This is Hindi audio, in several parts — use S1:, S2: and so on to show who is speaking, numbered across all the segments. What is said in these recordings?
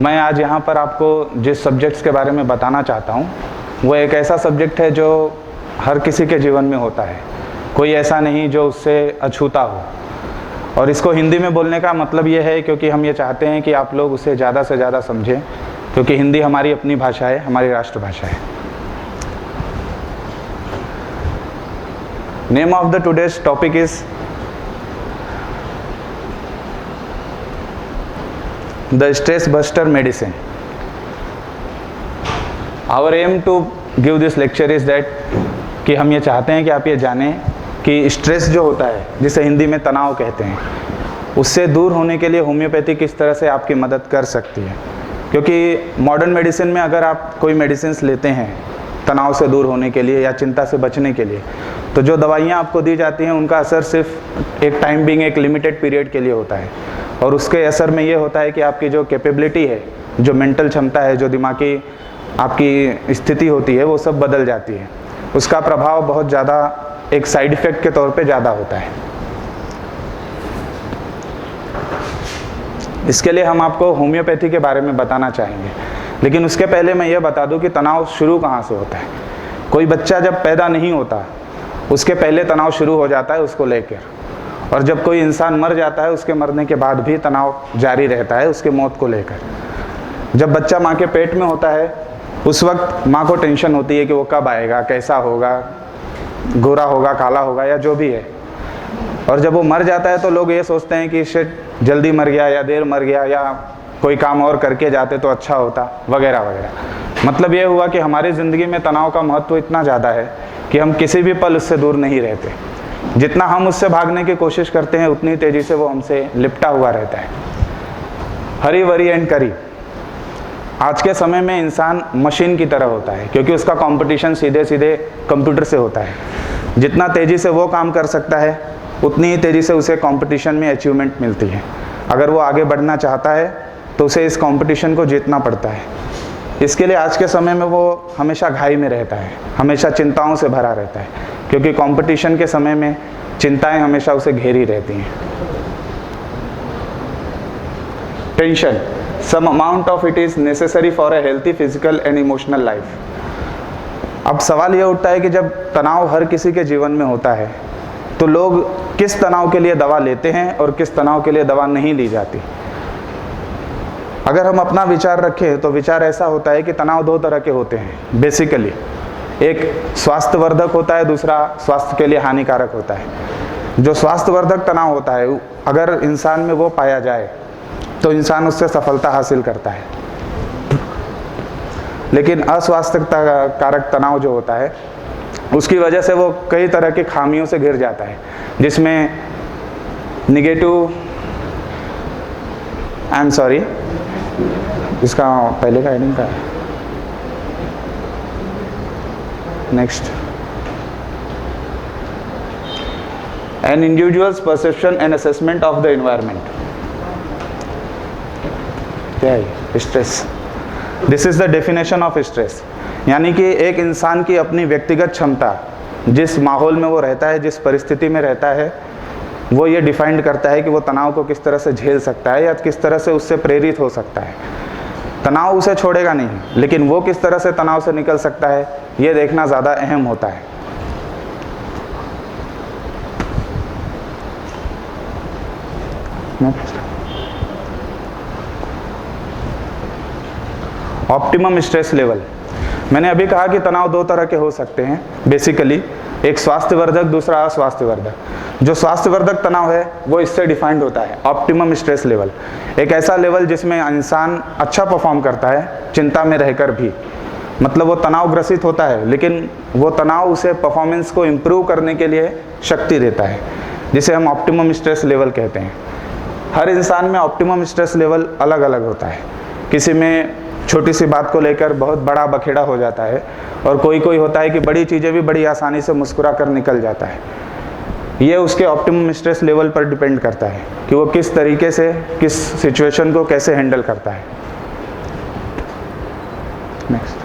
S1: मैं आज यहाँ पर आपको जिस सब्जेक्ट्स के बारे में बताना चाहता हूँ वो एक ऐसा सब्जेक्ट है जो हर किसी के जीवन में होता है। कोई ऐसा नहीं जो उससे अछूता हो। और इसको हिंदी में बोलने का मतलब ये है क्योंकि हम ये चाहते हैं कि आप लोग उसे ज़्यादा से ज़्यादा समझें, क्योंकि हिंदी हमारी अपनी भाषा है, हमारी राष्ट्रभाषा है। Name of the today's topic is The Stress Buster Medicine. Our aim to give this lecture is that कि हम ये चाहते हैं कि आप ये जानें कि स्ट्रेस जो होता है, जिसे हिंदी में तनाव कहते हैं, उससे दूर होने के लिए होम्योपैथी किस तरह से आपकी मदद कर सकती है। क्योंकि मॉडर्न मेडिसिन में अगर आप कोई मेडिसिन लेते हैं तनाव से दूर होने के लिए या चिंता से बचने के लिए, तो जो दवाइयाँ आपको दी जाती हैं उनका असर सिर्फ एक टाइम बिंग, एक लिमिटेड पीरियड के लिए होता है। और उसके असर में ये होता है कि आपकी जो कैपेबिलिटी है, जो मेंटल क्षमता है, जो दिमागी आपकी स्थिति होती है, वो सब बदल जाती है। उसका प्रभाव बहुत ज़्यादा एक साइड इफ़ेक्ट के तौर पे ज़्यादा होता है। इसके लिए हम आपको होम्योपैथी के बारे में बताना चाहेंगे, लेकिन उसके पहले मैं ये बता दूं कि तनाव शुरू कहाँ से होता है। कोई बच्चा जब पैदा नहीं होता उसके पहले तनाव शुरू हो जाता है उसको लेकर, और जब कोई इंसान मर जाता है उसके मरने के बाद भी तनाव जारी रहता है उसके मौत को लेकर। जब बच्चा माँ के पेट में होता है उस वक्त माँ को टेंशन होती है कि वो कब आएगा, कैसा होगा, गोरा होगा, काला होगा या जो भी है। और जब वो मर जाता है तो लोग ये सोचते हैं कि शिट, जल्दी मर गया या देर मर गया, या कोई काम और करके जाते तो अच्छा होता, वगैरह वगैरह। मतलब ये हुआ कि हमारी ज़िंदगी में तनाव का महत्व इतना ज़्यादा है कि हम किसी भी पल उससे दूर नहीं रहते। जितना हम उससे भागने की कोशिश करते हैं उतनी तेज़ी से वो हमसे लिपटा हुआ रहता है। हरी वरी एंड करी। आज के समय में इंसान मशीन की तरह होता है, क्योंकि उसका कंपटीशन सीधे सीधे कंप्यूटर से होता है। जितना तेज़ी से वो काम कर सकता है उतनी ही तेज़ी से उसे कंपटीशन में अचीवमेंट मिलती है। अगर वो आगे बढ़ना चाहता है तो उसे इस कंपटीशन को जीतना पड़ता है। इसके लिए आज के समय में वो हमेशा घाई में रहता है, हमेशा चिंताओं से भरा रहता है, क्योंकि कंपटीशन के समय में चिंताएं हमेशा उसे घेरी रहती हैं। Tension, some amount of it is necessary for a healthy physical and emotional life. अब सवाल यह उठता है कि जब तनाव हर किसी के जीवन में होता है तो लोग किस तनाव के लिए दवा लेते हैं और किस तनाव के लिए दवा नहीं ली जाती। अगर हम अपना विचार रखें तो विचार ऐसा होता है कि तनाव दो तरह के होते हैं बेसिकली। एक स्वास्थ्यवर्धक होता है, दूसरा स्वास्थ्य के लिए हानिकारक होता है। जो स्वास्थ्यवर्धक तनाव होता है, अगर इंसान में वो पाया जाए तो इंसान उससे सफलता हासिल करता है। लेकिन अस्वास्थ्यकारक तनाव जो होता है उसकी वजह से वो कई तरह की खामियों से घिर जाता है, जिसमें निगेटिव, इसका पहले का हेडिंग का है, next, an individual's perception and assessment of the environment. क्या है stress? This is the definition of stress. यानी कि एक इंसान की अपनी व्यक्तिगत क्षमता, जिस माहौल में वो रहता है, जिस परिस्थिति में रहता है, वो ये डिफाइन करता है कि वो तनाव को किस तरह से झेल सकता है या किस तरह से उससे प्रेरित हो सकता है। तनाव उसे छोड़ेगा नहीं, लेकिन वो किस तरह से तनाव से निकल सकता है ये देखना ज़्यादा अहम होता है। Optimum stress level. मैंने अभी कहा कि तनाव दो तरह के हो सकते हैं बेसिकली, एक स्वास्थ्यवर्धक, दूसरा अस्वास्थ्यवर्धक। जो स्वास्थ्यवर्धक तनाव है वो इससे डिफाइंड होता है ऑप्टिमम स्ट्रेस लेवल। एक ऐसा लेवल जिसमें इंसान अच्छा परफॉर्म करता है चिंता में रहकर भी। मतलब वो तनाव ग्रसित होता है लेकिन वो तनाव उसे परफॉर्मेंस को इम्प्रूव करने के लिए शक्ति देता है, जिसे हम ऑप्टिमम स्ट्रेस लेवल कहते हैं। हर इंसान में ऑप्टिमम स्ट्रेस लेवल अलग अलग होता है। किसी में छोटी सी बात को लेकर बहुत बड़ा बखेड़ा हो जाता है, और कोई होता है कि बड़ी चीज़ें भी बड़ी आसानी से मुस्कुरा कर निकल जाता है। ये उसके ऑप्टिमम स्ट्रेस लेवल पर डिपेंड करता है कि वो किस तरीके से किस सिचुएशन को कैसे हैंडल करता है। Next,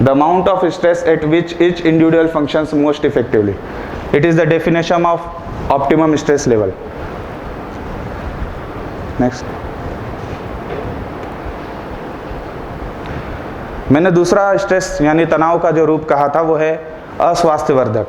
S1: the amount of stress eight which each individual functions most effectively. It is the definition of optimum stress level. Next. मैंने दूसरा स्ट्रेस यानी तनाव का जो रूप कहा था वो है अस्वास्थ्यवर्धक,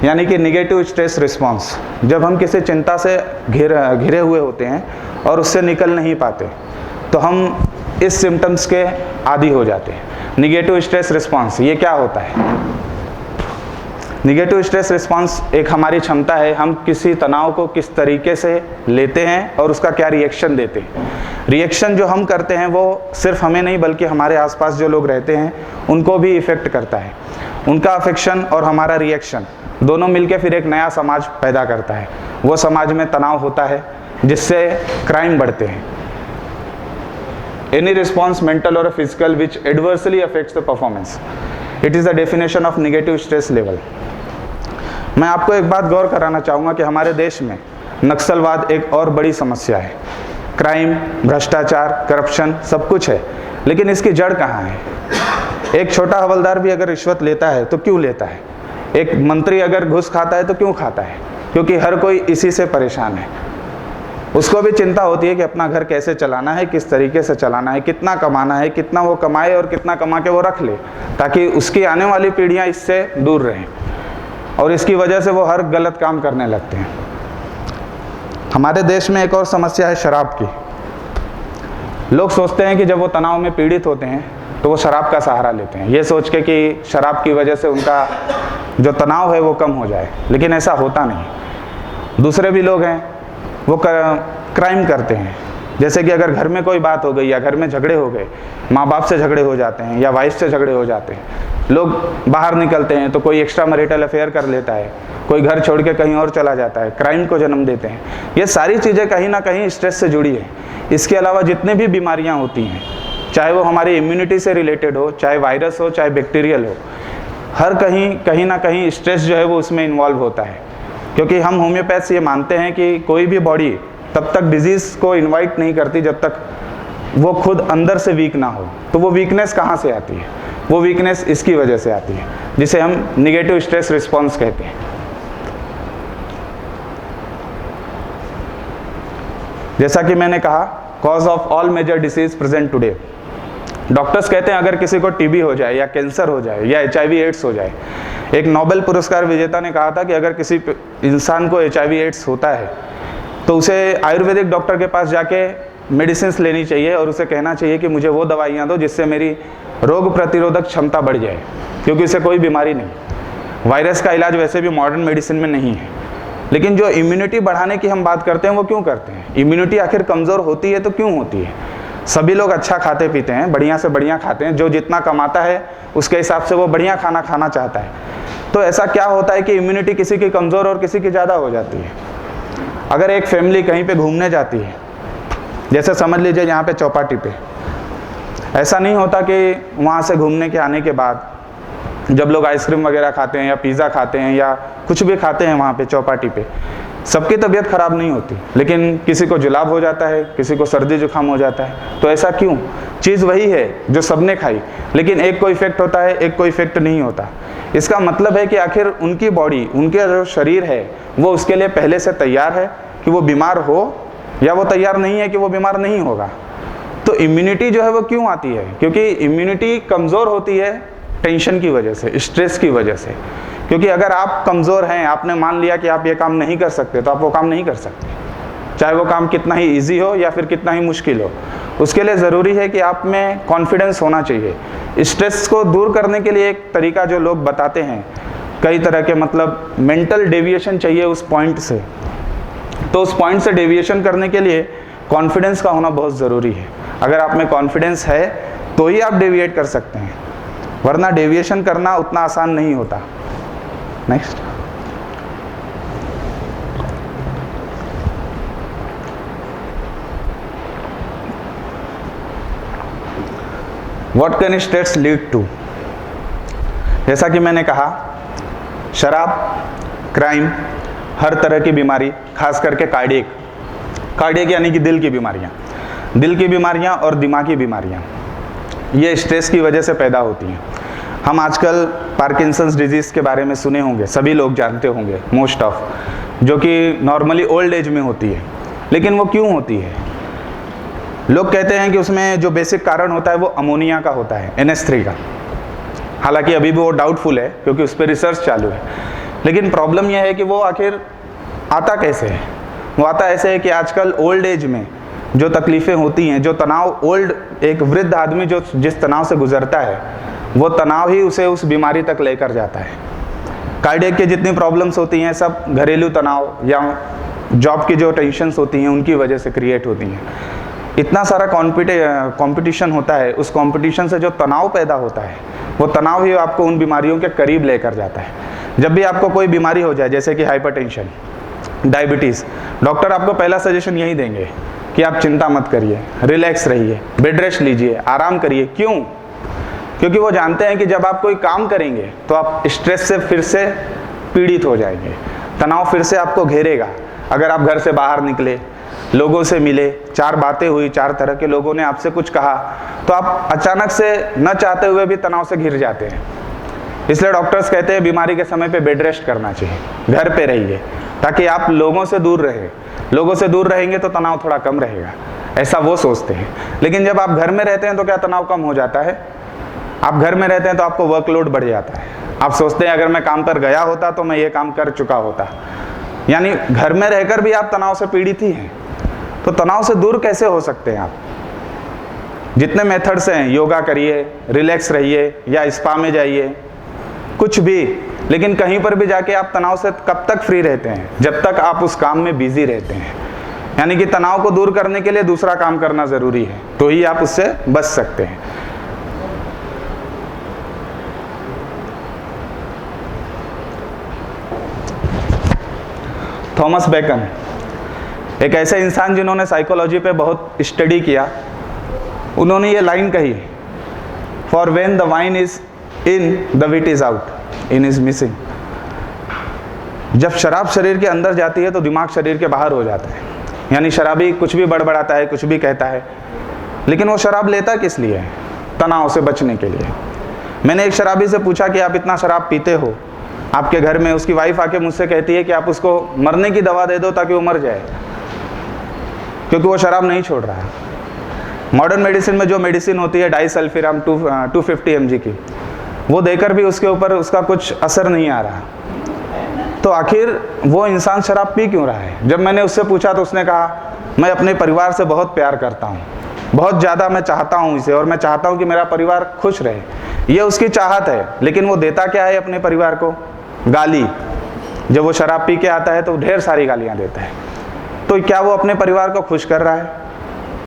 S1: यानी कि निगेटिव स्ट्रेस रिस्पॉन्स। जब हम किसी चिंता से घिरे हुए होते हैं और उससे निकल नहीं पाते तो हम इस सिम्टम्स के आदी हो जाते हैं। निगेटिव स्ट्रेस रिस्पॉन्स ये क्या होता है? निगेटिव स्ट्रेस रिस्पॉन्स एक हमारी क्षमता है, हम किसी तनाव को किस तरीके से लेते हैं और उसका क्या रिएक्शन देते हैं। रिएक्शन जो हम करते हैं वो सिर्फ हमें नहीं बल्कि हमारे आसपास जो लोग रहते हैं उनको भी इफ़ेक्ट करता है। उनका अफेक्शन और हमारा रिएक्शन दोनों मिलकर फिर एक नया समाज पैदा करता है। वो समाज में तनाव होता है जिससे क्राइम बढ़ते हैं। Any response, mental or physical, which adversely affects the performance. It is the definition of negative stress level. मैं आपको एक बात गौर कराना चाहूँगा कि हमारे देश में नक्सलवाद एक और बड़ी समस्या है। क्राइम, भ्रष्टाचार, करप्शन सब कुछ है, लेकिन इसकी जड़ कहाँ है? एक छोटा हवलदार भी अगर रिश्वत लेता है तो क्यों लेता है? एक मंत्री अगर घूस खाता है तो क्यों खाता है? क्योंकि हर कोई इसी से परेशान है। उसको भी चिंता होती है कि अपना घर कैसे चलाना है, किस तरीके से चलाना है, कितना कमाना है, कितना वो कमाए और कितना कमा के वो रख ले, ताकि उसकी आने वाली पीढ़ियां इससे दूर रहें। और इसकी वजह से वो हर गलत काम करने लगते हैं। हमारे देश में एक और समस्या है शराब की। लोग सोचते हैं कि जब वो तनाव में पीड़ित होते हैं तो वो शराब का सहारा लेते हैं, ये सोच के कि शराब की वजह से उनका जो तनाव है वो कम हो जाए, लेकिन ऐसा होता नहीं। दूसरे भी लोग हैं वो क्राइम करते हैं। जैसे कि अगर घर में कोई बात हो गई या घर में झगड़े हो गए, माँ बाप से झगड़े हो जाते हैं या वाइफ से झगड़े हो जाते हैं, लोग बाहर निकलते हैं तो कोई एक्स्ट्रा मैरिटल अफेयर कर लेता है, कोई घर छोड़ के कहीं और चला जाता है, क्राइम को जन्म देते हैं। ये सारी चीज़ें कहीं ना कहीं स्ट्रेस से जुड़ी है। इसके अलावा जितनी भी बीमारियाँ होती हैं, चाहे वो हमारी इम्यूनिटी से रिलेटेड हो, चाहे वायरस हो, चाहे बैक्टीरियल हो, हर कहीं ना कहीं स्ट्रेस जो है वो उसमें इन्वॉल्व होता है। क्योंकि हम होम्योपैथ्स ये मानते हैं कि कोई भी बॉडी तब तक डिजीज़ को इनवाइट नहीं करती जब तक वो खुद अंदर से वीक ना हो। तो वो वीकनेस कहाँ से आती है? वो वीकनेस इसकी वजह से आती है, जिसे हम निगेटिव स्ट्रेस रिस्पॉन्स कहते हैं। जैसा कि मैंने कहा, cause of all major disease present today. Doctors कहते हैं अगर किसी को टीबी हो जाए या कैंसर हो जाए या HIV एड्स हो जाए, एक नोबेल पुरस्कार विजेता ने कहा था कि अगर किसी इंसान को HIV एड्स होता है तो उसे आयुर्वेदिक डॉक्टर के पास जाके मेडिसिन लेनी चाहिए और उसे कहना चाहिए कि मुझे वो दवाइयाँ दो जिससे मेरी रोग प्रतिरोधक क्षमता बढ़ जाए, क्योंकि उसे कोई बीमारी नहीं। वायरस का इलाज वैसे भी मॉडर्न मेडिसिन में नहीं है। लेकिन जो इम्यूनिटी बढ़ाने की हम बात करते हैं वो क्यों करते हैं? इम्यूनिटी आखिर कमज़ोर होती है तो क्यों होती है? सभी लोग अच्छा खाते पीते हैं, बढ़िया से बढ़िया खाते हैं, जो जितना कमाता है उसके हिसाब से वो बढ़िया खाना खाना चाहता है। तो ऐसा क्या होता है कि इम्यूनिटी किसी की कमज़ोर और किसी की ज़्यादा हो जाती है? अगर एक फैमिली कहीं पे घूमने जाती है, जैसे समझ लीजिए यहाँ पे चौपाटी पे, ऐसा नहीं होता कि वहाँ से घूमने के आने के बाद जब लोग आइसक्रीम वगैरह खाते हैं या पिज़्ज़ा खाते हैं या कुछ भी खाते हैं वहाँ पे चौपाटी पे, सबकी तबीयत ख़राब नहीं होती, लेकिन किसी को जुलाब हो जाता है, किसी को सर्दी जुकाम हो जाता है। तो ऐसा क्यों? चीज़ वही है जो सबने खाई, लेकिन एक को इफेक्ट होता है, एक को इफेक्ट नहीं होता। इसका मतलब है कि आखिर उनकी बॉडी, उनके जो शरीर है वो उसके लिए पहले से तैयार है कि वो बीमार हो, या वो तैयार नहीं है कि वो बीमार नहीं होगा। तो इम्यूनिटी जो है वो क्यों आती है? क्योंकि इम्यूनिटी कमज़ोर होती है टेंशन की वजह से, स्ट्रेस की वजह से। क्योंकि अगर आप कमज़ोर हैं, आपने मान लिया कि आप ये काम नहीं कर सकते, तो आप वो काम नहीं कर सकते, चाहे वो काम कितना ही ईजी हो या फिर कितना ही मुश्किल हो। उसके लिए ज़रूरी है कि आप में कॉन्फिडेंस होना चाहिए। स्ट्रेस को दूर करने के लिए एक तरीका जो लोग बताते हैं, कई तरह के मतलब मेंटल डेविएशन चाहिए उस पॉइंट से। तो उस पॉइंट से डेविएशन करने के लिए कॉन्फिडेंस का होना बहुत ज़रूरी है। अगर आप में कॉन्फिडेंस है तो ही आप डेविएट कर सकते हैं, वरना डेविएशन करना उतना आसान नहीं होता। Next. What can stress lead to? जैसा कि मैंने कहा, शराब, क्राइम, हर तरह की बीमारी, खास करके कार्डियक यानी कि दिल की बीमारियां और दिमागी बीमारियां, ये स्ट्रेस की वजह से पैदा होती हैं। हम आजकल पार्किंसंस डिजीज़ के बारे में सुने होंगे, सभी लोग जानते होंगे मोस्ट ऑफ, जो कि नॉर्मली ओल्ड एज में होती है। लेकिन वो क्यों होती है? लोग कहते हैं कि उसमें जो बेसिक कारण होता है वो अमोनिया का होता है, NH3 का। हालांकि अभी भी वो डाउटफुल है क्योंकि उस पर रिसर्च चालू है। लेकिन प्रॉब्लम यह है कि वो आखिर आता कैसे है। वो आता ऐसे है कि आजकल ओल्ड एज में जो तकलीफ़ें होती हैं, जो तनाव, एक वृद्ध आदमी जो जिस तनाव से गुजरता है, वो तनाव ही उसे उस बीमारी तक लेकर जाता है। कार्डियक की जितनी प्रॉब्लम्स होती हैं सब घरेलू तनाव या जॉब की जो टेंशन्स होती हैं उनकी वजह से क्रिएट होती हैं। इतना सारा कंपटीशन होता है, उस कंपटीशन से जो तनाव पैदा होता है वो तनाव ही आपको उन बीमारियों के करीब लेकर जाता है। जब भी आपको कोई बीमारी हो जाए, जैसे कि हाइपरटेंशन, डायबिटीज़, डॉक्टर आपको पहला सजेशन यही देंगे कि आप चिंता मत करिए, रिलैक्स रहिए, बेड रेस्ट लीजिए, आराम करिए। क्यों? क्योंकि वो जानते हैं कि जब आप कोई काम करेंगे तो आप स्ट्रेस से फिर से पीड़ित हो जाएंगे, तनाव फिर से आपको घेरेगा। अगर आप घर से बाहर निकले, लोगों से मिले, 4 बातें हुई, 4 तरह के लोगों ने आपसे कुछ कहा, तो आप अचानक से न चाहते हुए भी तनाव से घिर जाते हैं। इसलिए डॉक्टर्स कहते हैं बीमारी के समय पे बेड रेस्ट करना चाहिए, घर पे रहिए, ताकि आप लोगों से दूर रहें। लोगों से दूर रहेंगे तो तनाव थोड़ा कम रहेगा, ऐसा वो सोचते हैं। लेकिन जब आप घर में रहते हैं तो क्या तनाव कम हो जाता है? आप घर में रहते हैं तो आपको वर्कलोड बढ़ जाता है। आप सोचते हैं अगर मैं काम पर गया होता तो मैं ये काम कर चुका होता। यानी घर में रहकर भी आप तनाव से पीड़ित ही हैं। तो तनाव से दूर कैसे हो सकते हैं आप? जितने मेथड्स हैं, योगा करिए, रिलैक्स रहिए या स्पा में जाइए, कुछ भी, लेकिन कहीं पर भी जाके आप तनाव से कब तक फ्री रहते हैं? जब तक आप उस काम में बिजी रहते हैं। यानी कि तनाव को दूर करने के लिए दूसरा काम करना ज़रूरी है, तो ही आप उससे बच सकते हैं। थॉमस बेकन एक ऐसे इंसान जिन्होंने साइकोलॉजी पे बहुत स्टडी किया। उन्होंने ये लाइन कही, for when the wine is in the wheat is out, in is missing. जब शराब शरीर के अंदर जाती है तो दिमाग शरीर के बाहर हो जाता है। यानी शराबी कुछ भी बड़बड़ाता है, कुछ भी कहता है, लेकिन वो शराब लेता किस लिए है? तनाव से बचने के लिए। मैंने एक शराबी से पूछा कि आप इतना शराब पीते हो, आपके घर में उसकी वाइफ आके मुझसे कहती है कि आप उसको मरने की दवा दे दो ताकि वो मर जाए, क्योंकि वो शराब नहीं छोड़ रहा है। मॉडर्न मेडिसिन में जो मेडिसिन होती है डाइसल्फिराम 250 mg की, वो देकर भी उसके ऊपर उसका कुछ असर नहीं आ रहा। तो आखिर वो इंसान शराब पी क्यों रहा है? जब मैंने उससे पूछा तो उसने कहा, मैं अपने परिवार से बहुत प्यार करता हूँ, बहुत ज़्यादा मैं चाहता हूँ इसे, और मैं चाहता हूँ कि मेरा परिवार खुश रहे। ये उसकी चाहत है, लेकिन वो देता क्या है अपने परिवार को? गाली। जब वो शराब पी के आता है तो ढेर सारी गालियाँ देता है। तो क्या वो अपने परिवार को खुश कर रहा है?